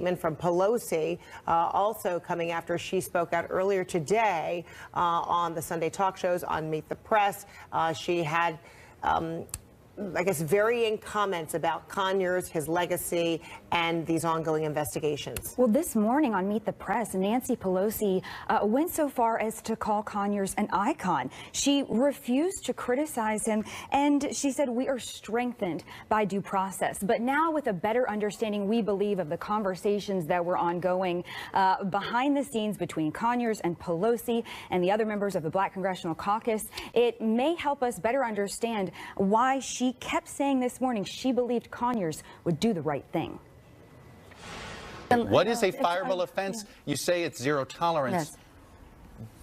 statement from Pelosi, also coming after she spoke out earlier today on the Sunday talk shows on Meet the Press. She had I guess, varying comments about Conyers, his legacy, and these ongoing investigations. Well, this morning on Meet the Press, Nancy Pelosi went so far as to call Conyers an icon. She refused to criticize him, and she said, "We are strengthened by due process." But now, with a better understanding, we believe, of the conversations that were ongoing behind the scenes between Conyers and Pelosi and the other members of the Black Congressional Caucus, it may help us better understand why she kept saying this morning she believed Conyers would do the right thing. What is a fireable offense? You say it's zero tolerance,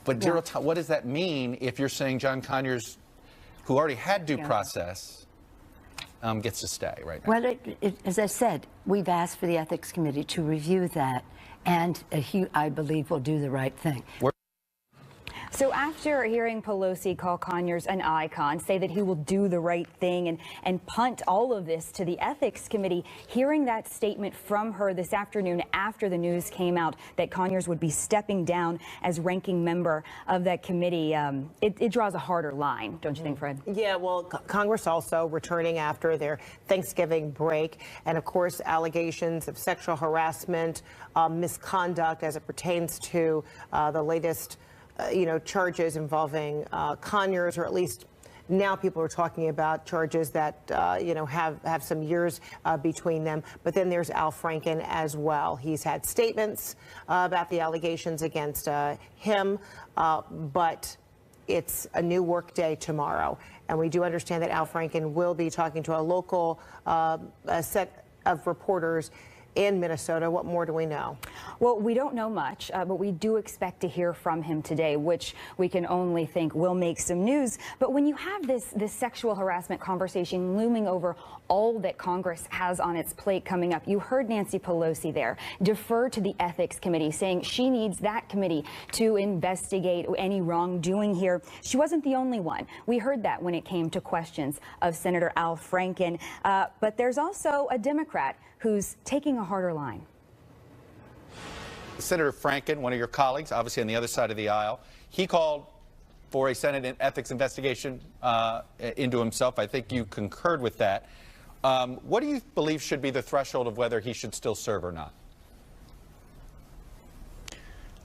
but what does that mean if you're saying John Conyers, who already had due process, gets to stay right now? Well, as I said, we've asked for the Ethics Committee to review that, and I believe will do the right thing. So after hearing Pelosi call Conyers an icon, say that he will do the right thing and punt all of this to the Ethics Committee, hearing that statement from her this afternoon after the news came out that Conyers would be stepping down as ranking member of that committee, it draws a harder line, don't you think, Fred? Yeah, well, Congress also returning after their Thanksgiving break, and of course allegations of sexual harassment, misconduct as it pertains to the latest charges involving Conyers, or at least now people are talking about charges that, have some years between them. But then there's Al Franken as well. He's had statements about the allegations against him, but it's a new work day tomorrow. And we do understand that Al Franken will be talking to a local set of reporters in Minnesota. What more do we know? Well, we don't know much, but we do expect to hear from him today, which we can only think will make some news. But when you have this sexual harassment conversation looming over all that Congress has on its plate coming up, you heard Nancy Pelosi there defer to the Ethics Committee, saying she needs that committee to investigate any wrongdoing here. She wasn't the only one. We heard that when it came to questions of Senator Al Franken. But there's also a Democrat who's taking a harder line. Senator Franken, one of your colleagues, obviously on the other side of the aisle, he called for a Senate ethics investigation into himself. I think you concurred with that. What do you believe should be the threshold of whether he should still serve or not?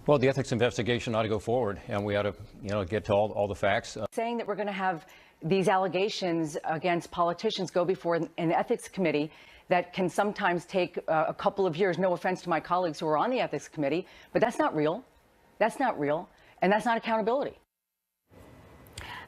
Well, the ethics investigation ought to go forward, and we ought to, get to all the facts. Saying that we're going to have these allegations against politicians go before an ethics committee that can sometimes take a couple of years. No offense to my colleagues who are on the ethics committee, but that's not real. That's not real, and that's not accountability.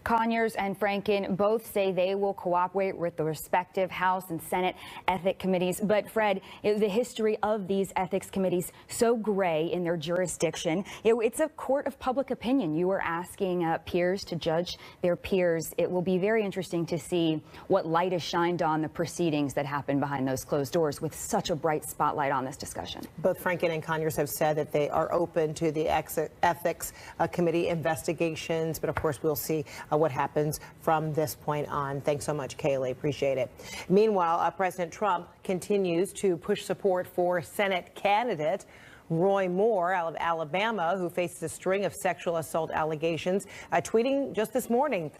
Conyers and Franken both say they will cooperate with the respective House and Senate ethics committees. But Fred, the history of these ethics committees so gray in their jurisdiction. It's a court of public opinion. You are asking peers to judge their peers. It will be very interesting to see what light is shined on the proceedings that happen behind those closed doors with such a bright spotlight on this discussion. Both Franken and Conyers have said that they are open to the ethics committee investigations, but of course we'll see what happens from this point on. Thanks so much, Kaylee. Appreciate it. Meanwhile, President Trump continues to push support for Senate candidate Roy Moore out of Alabama, who faces a string of sexual assault allegations, tweeting just this morning.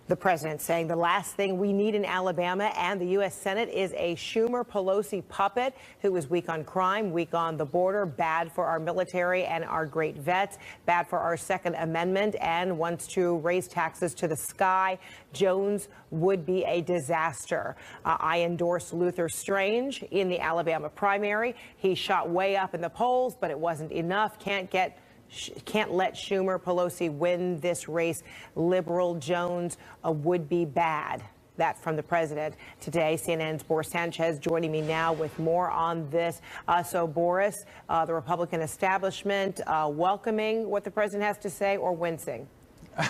The president saying the last thing we need in Alabama and the U.S. Senate is a Schumer-Pelosi puppet who is weak on crime, weak on the border, bad for our military and our great vets, bad for our Second Amendment, and wants to raise taxes to the sky. Jones would be a disaster. I endorse Luther Strange in the Alabama primary. He shot way up in the polls, but it wasn't enough. Can't let Schumer, Pelosi win this race. Liberal Jones would be bad. That from the president today. CNN's Boris Sanchez joining me now with more on this. So Boris, the Republican establishment welcoming what the president has to say, or wincing?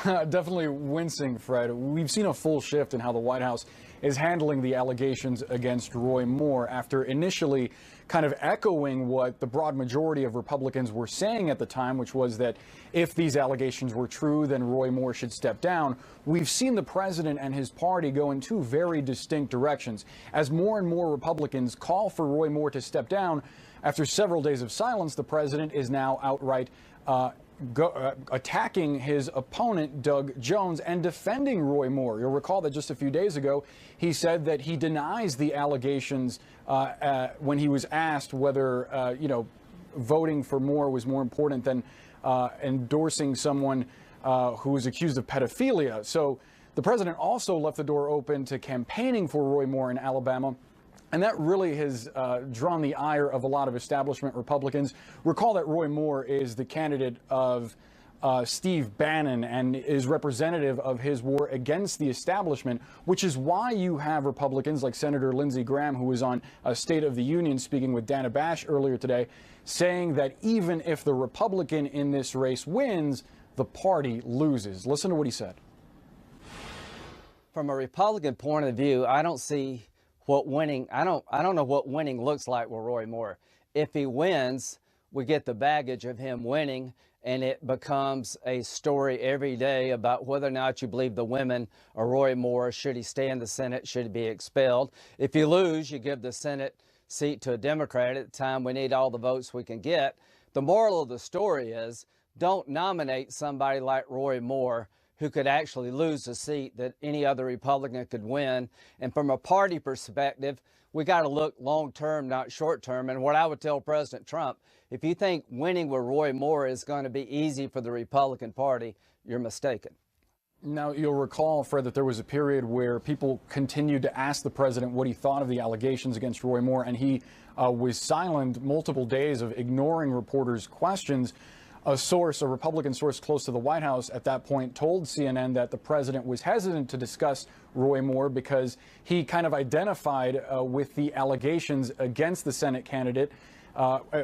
Definitely wincing, Fred. We've seen a full shift in how the White House is handling the allegations against Roy Moore after initially kind of echoing what the broad majority of Republicans were saying at the time, which was that if these allegations were true, then Roy Moore should step down. We've seen the president and his party go in two very distinct directions. As more and more Republicans call for Roy Moore to step down, After several days of silence, the president is now outright attacking his opponent, Doug Jones, and defending Roy Moore. You'll recall that just a few days ago, he said that he denies the allegations when he was asked whether, voting for Moore was more important than endorsing someone who was accused of pedophilia. So the president also left the door open to campaigning for Roy Moore in Alabama. And that really has drawn the ire of a lot of establishment Republicans. Recall that Roy Moore is the candidate of Steve Bannon and is representative of his war against the establishment, which is why you have Republicans like Senator Lindsey Graham, who was on State of the Union speaking with Dana Bash earlier today, saying that even if the Republican in this race wins, the party loses. Listen to what he said. From a Republican point of view, I don't see what winning, I don't know what winning looks like with Roy Moore. If he wins, we get the baggage of him winning, and it becomes a story every day about whether or not you believe the women or Roy Moore. Should he stay in the Senate? Should he be expelled? If you lose, you give the Senate seat to a Democrat. At the time we need all the votes we can get. The moral of the story is, don't nominate somebody like Roy Moore, who could actually lose a seat that any other Republican could win. And from a party perspective, we got to look long term, not short term. And what I would tell President Trump, if you think winning with Roy Moore is going to be easy for the Republican Party, you're mistaken. Now, you'll recall, Fred, that there was a period where people continued to ask the president what he thought of the allegations against Roy Moore, and he was silent multiple days of ignoring reporters' questions. A Republican source close to the White House at that point told CNN that the president was hesitant to discuss Roy Moore because he kind of identified with the allegations against the Senate candidate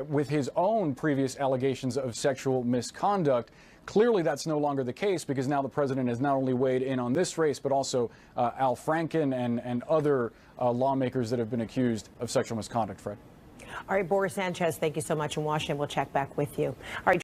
with his own previous allegations of sexual misconduct. Clearly, that's no longer the case because now the president has not only weighed in on this race, but also Al Franken and other lawmakers that have been accused of sexual misconduct, Fred. All right, Boris Sanchez, thank you so much in Washington. We'll check back with you. All right.